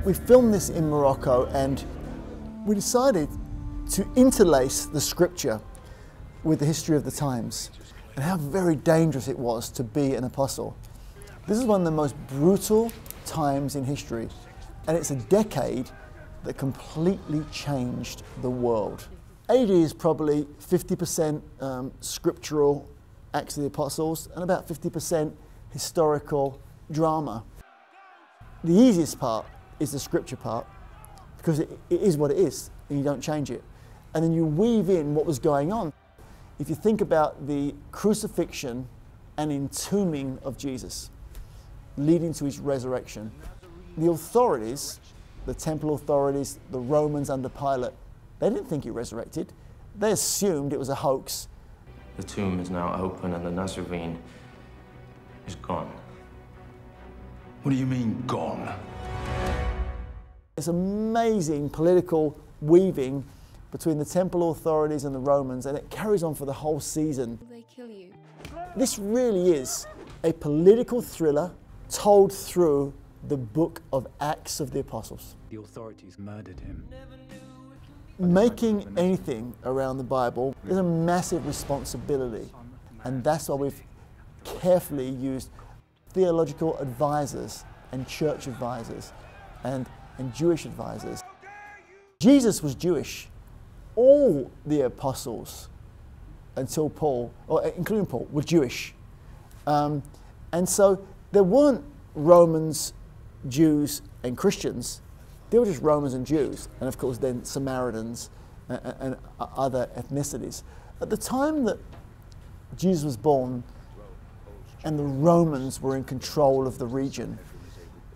We filmed this in Morocco, and we decided to interlace the scripture with the history of the times and how very dangerous it was to be an apostle. This is one of the most brutal times in history, and it's a decade that completely changed the world. AD is probably 50% scriptural Acts of the Apostles and about 50% historical drama. The easiest part is the scripture part, because it is what it is and you don't change it. And then you weave in what was going on. If you think about the crucifixion and entombing of Jesus, leading to his resurrection, the authorities, the temple authorities, the Romans under Pilate, they didn't think he resurrected. They assumed it was a hoax. The tomb is now open and the Nazarene is gone. What do you mean, gone? It's amazing political weaving between the temple authorities and the Romans, and it carries on for the whole season. Will they kill you? This really is a political thriller told through the book of Acts of the Apostles. The authorities murdered him. Making anything around the Bible is a massive responsibility, and that's why we've carefully used theological advisors and church advisors and Jewish advisors. Jesus was Jewish. All the apostles, until Paul, or including Paul, were Jewish. And so there weren't Romans, Jews, and Christians. They were just Romans and Jews, and of course then Samaritans and other ethnicities. At the time that Jesus was born and the Romans were in control of the region,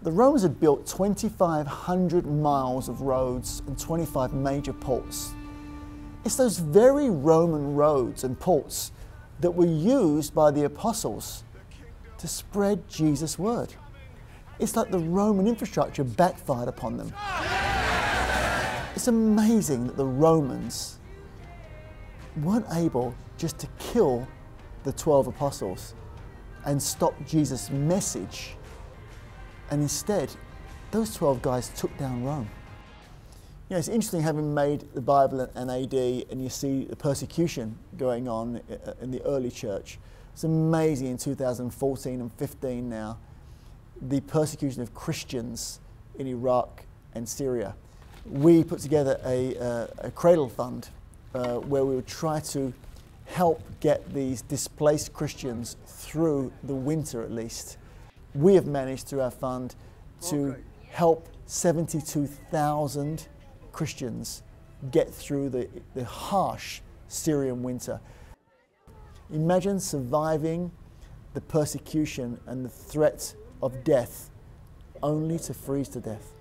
the Romans had built 2,500 miles of roads and 25 major ports. It's those very Roman roads and ports that were used by the apostles to spread Jesus' word. It's like the Roman infrastructure backfired upon them. It's amazing that the Romans weren't able just to kill the 12 apostles and stop Jesus' message, and instead those 12 guys took down Rome. You know, it's interesting having made the Bible an AD and you see the persecution going on in the early church. It's amazing in 2014 and 15 now, the persecution of Christians in Iraq and Syria. We put together a cradle fund where we would try to help get these displaced Christians through the winter at least. We have managed through our fund to help 72,000 Christians get through the harsh Syrian winter. Imagine surviving the persecution and the threat of death only to freeze to death.